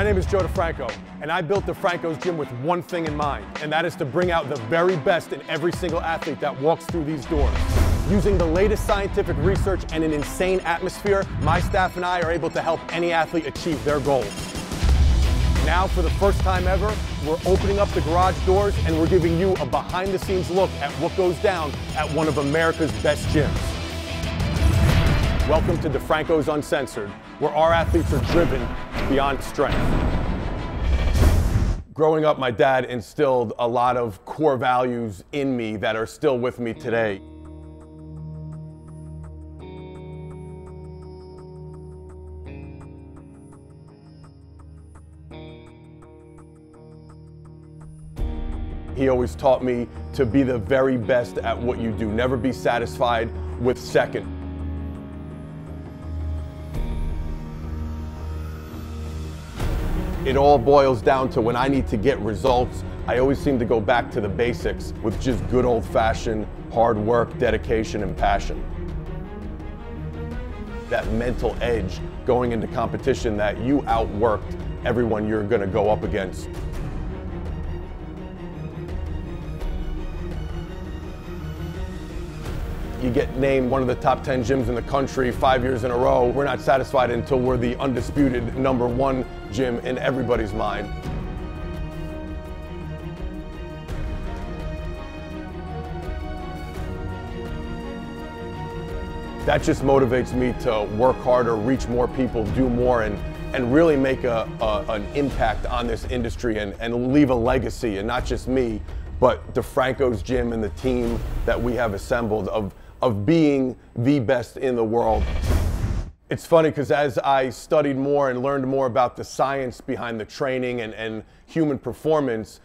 name is Joe DeFranco, and I built DeFranco's Gym with one thing in mind, and that is to bring out the very best in every single athlete that walks through these doors. Using the latest scientific research and an insane atmosphere, my staff and I are able to help any athlete achieve their goals. Now, for the first time ever, we're opening up the garage doors and we're giving you a behind-the-scenes look at what goes down at one of America's best gyms. Welcome to DeFranco's Uncensored, where our athletes are driven beyond strength. Growing up, my dad instilled a lot of core values in me that are still with me today. He always taught me to be the very best at what you do. Never be satisfied with second. It all boils down to when I need to get results, I always seem to go back to the basics with just good old-fashioned hard work, dedication, and passion. That mental edge going into competition that you outworked everyone you're going to go up against. You get named one of the top 10 gyms in the country 5 years in a row. We're not satisfied until we're the undisputed #1 gym in everybody's mind. That just motivates me to work harder, reach more people, do more, and really make an impact on this industry and leave a legacy, and not just me, but DeFranco's Gym and the team that we have assembled of being the best in the world. It's funny because as I studied more and learned more about the science behind the training and human performance,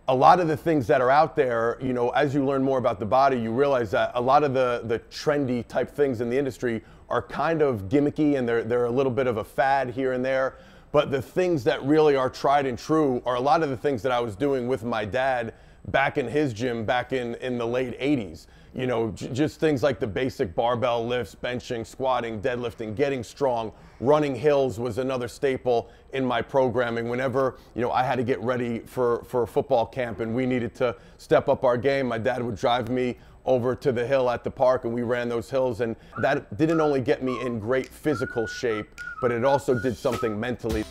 a lot of the things that are out there, you know, as you learn more about the body, you realize that a lot of the trendy type things in the industry are kind of gimmicky and they're a little bit of a fad here and there. But the things that really are tried and true are a lot of the things that I was doing with my dad back in his gym back in the late 80s. You know, just things like the basic barbell lifts, benching, squatting, deadlifting, getting strong. Running hills was another staple in my programming. Whenever, you know, I had to get ready for a football camp and we needed to step up our game, my dad would drive me over to the hill at the park and we ran those hills, and that didn't only get me in great physical shape, but it also did something mentally.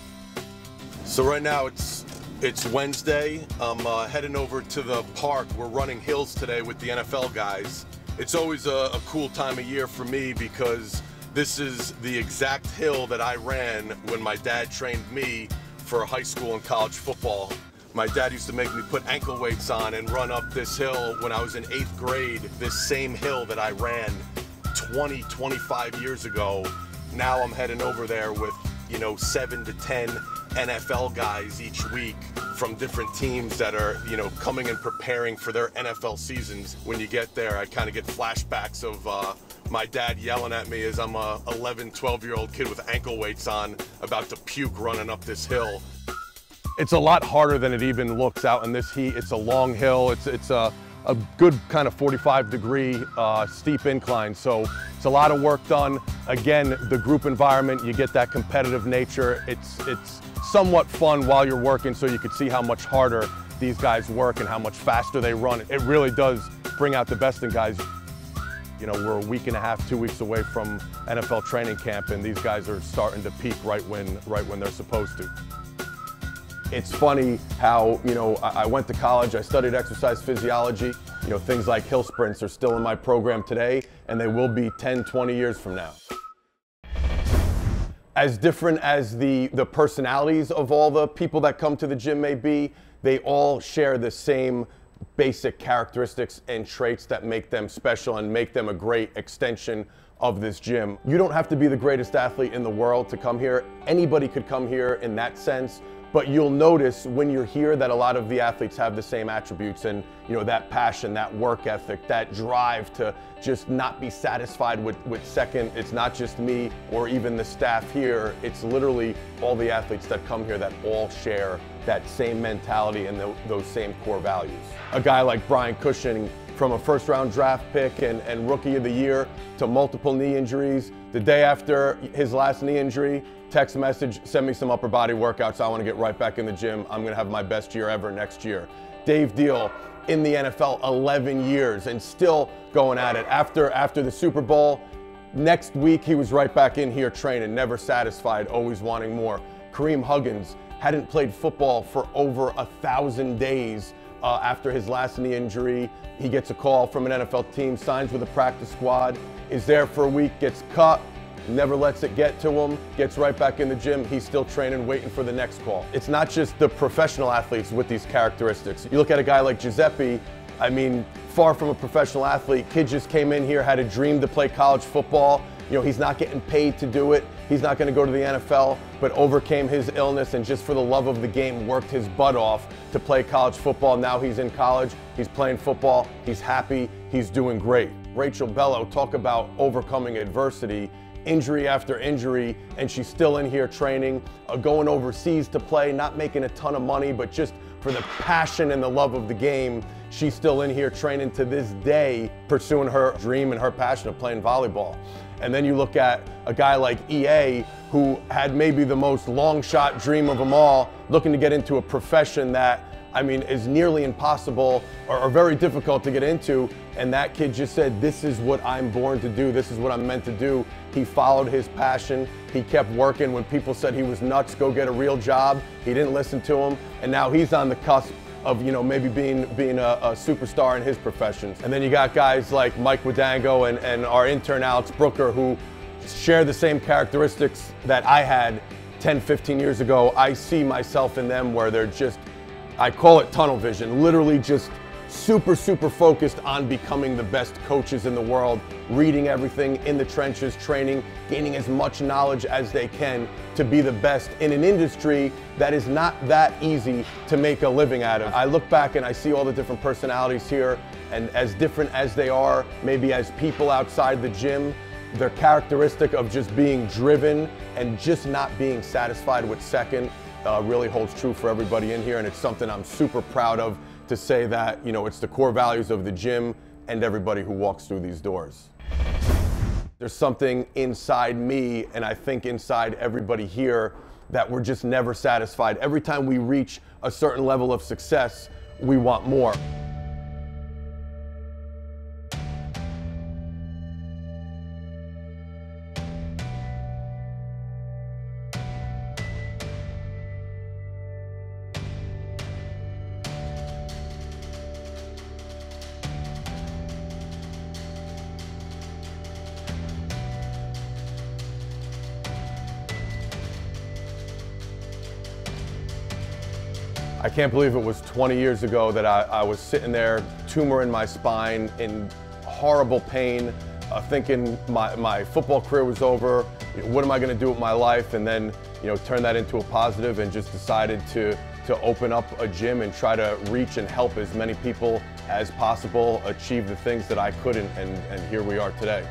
So right now it's Wednesday. I'm heading over to the park. We're running hills today with the NFL guys. It's always a cool time of year for me because this is the exact hill that I ran when my dad trained me for high school and college football. My dad used to make me put ankle weights on and run up this hill when I was in 8th grade, this same hill that I ran 25 years ago. Now I'm heading over there with, you know, 7 to 10 NFL guys each week from different teams that are, you know, coming and preparing for their NFL seasons. When you get there, I kind of get flashbacks of my dad yelling at me as I'm a 11, 12-year-old kid with ankle weights on, about to puke running up this hill. It's a lot harder than it even looks out in this heat. It's a long hill. It's a good kind of 45-degree steep incline, so it's a lot of work done. Again, the group environment, you get that competitive nature. It's somewhat fun while you're working, so you can see how much harder these guys work and how much faster they run. It really does bring out the best in guys. You know, we're a week and a half, 2 weeks away from NFL training camp, and these guys are starting to peak right when they're supposed to. It's funny how, you know, I went to college, I studied exercise physiology. You know, things like hill sprints are still in my program today, and they will be 10, 20 years from now. As different as the personalities of all the people that come to the gym may be, they all share the same basic characteristics and traits that make them special and make them a great extension of this gym. You don't have to be the greatest athlete in the world to come here. Anybody could come here in that sense. But you'll notice when you're here that a lot of the athletes have the same attributes, and you know, that passion, that work ethic, that drive to just not be satisfied with second. It's not just me or even the staff here. It's literally all the athletes that come here that all share that same mentality and those same core values. A guy like Brian Cushing, from a first-round draft pick and rookie of the year to multiple knee injuries, the day after his last knee injury, text message, send me some upper body workouts. I want to get right back in the gym. I'm going to have my best year ever next year. Dave Deal in the NFL 11 years and still going at it. After the Super Bowl, next week he was right back in here training, never satisfied, always wanting more. Kareem Huggins hadn't played football for over 1,000 days after his last knee injury. He gets a call from an NFL team, signs with a practice squad, is there for a week, gets cut, never lets it get to him, gets right back in the gym. He's still training, waiting for the next call. It's not just the professional athletes with these characteristics. You look at a guy like Giuseppe, I mean, far from a professional athlete, kid just came in here, had a dream to play college football. You know, he's not getting paid to do it. He's not going to go to the NFL, but overcame his illness and just for the love of the game worked his butt off to play college football. Now he's in college, he's playing football, he's happy, he's doing great. Rachel Bello, talk about overcoming adversity, injury after injury, and she's still in here training, going overseas to play, not making a ton of money, but just for the passion and the love of the game, she's still in here training to this day, pursuing her dream and her passion of playing volleyball. And then you look at a guy like EA, who had maybe the most long shot dream of them all, looking to get into a profession that, I mean, is nearly impossible or very difficult to get into. And that kid just said, this is what I'm born to do. This is what I'm meant to do. He followed his passion. He kept working. When people said he was nuts, go get a real job, he didn't listen to them. And now he's on the cusp of, you know, maybe being a superstar in his profession. And then you got guys like Mike Wadango and our intern Alex Brooker, who share the same characteristics that I had 10, 15 years ago. I see myself in them where they're just, I call it tunnel vision, literally just super focused on becoming the best coaches in the world, reading everything in the trenches, training, gaining as much knowledge as they can to be the best in an industry that is not that easy to make a living out of. I look back and I see all the different personalities here, and as different as they are, maybe as people outside the gym, their characteristic of just being driven and just not being satisfied with second really holds true for everybody in here, and it's something I'm super proud of to say that, you know, it's the core values of the gym and everybody who walks through these doors. There's something inside me, and I think inside everybody here, that we're just never satisfied. Every time we reach a certain level of success, we want more. I can't believe it was 20 years ago that I was sitting there, tumor in my spine, in horrible pain, thinking my football career was over. What am I going to do with my life? And then, you know, turn that into a positive and just decided to open up a gym and try to reach and help as many people as possible achieve the things that I couldn't, and here we are today.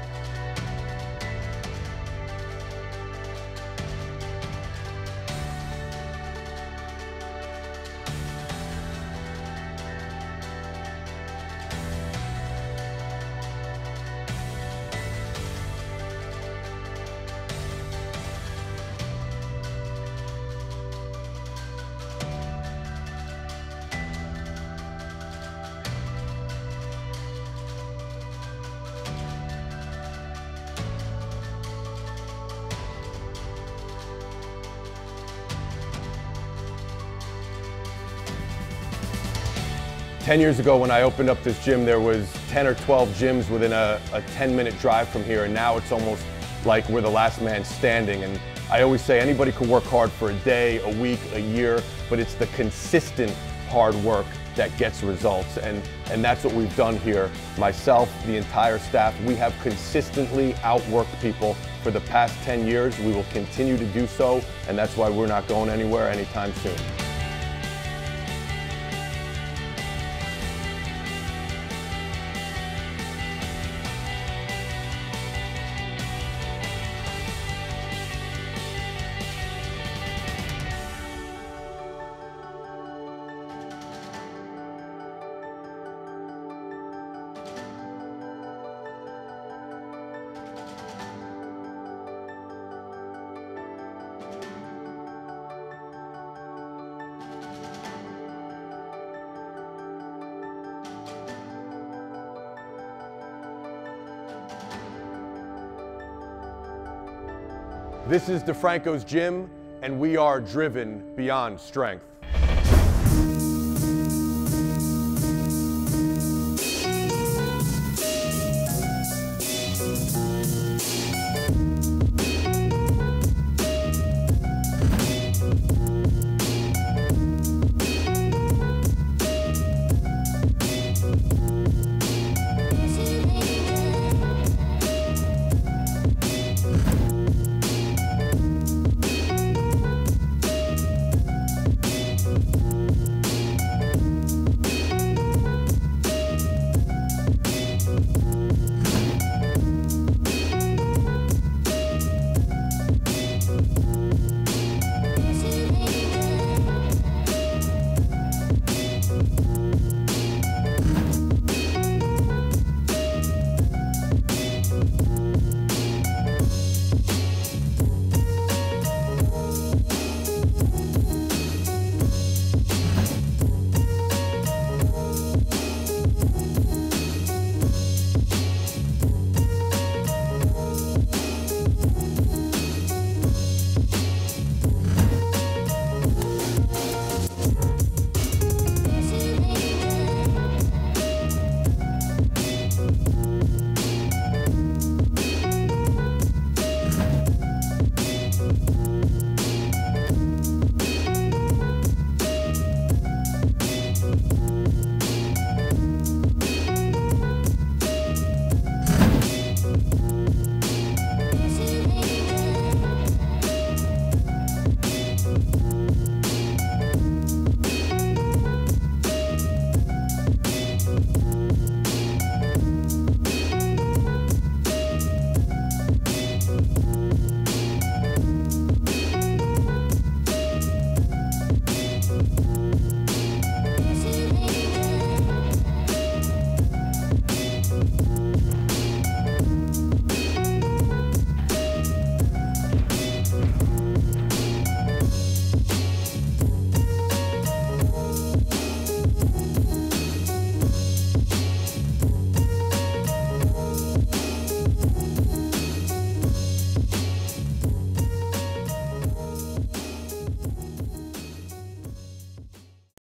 Ten years ago when I opened up this gym, there was 10 or 12 gyms within a 10-minute drive from here, and now it's almost like we're the last man standing. And I always say anybody could work hard for a day, a week, a year, but it's the consistent hard work that gets results. And that's what we've done here. Myself, the entire staff, we have consistently outworked people for the past 10 years. We will continue to do so, and that's why we're not going anywhere anytime soon. This is DeFranco's Gym, and we are driven beyond strength.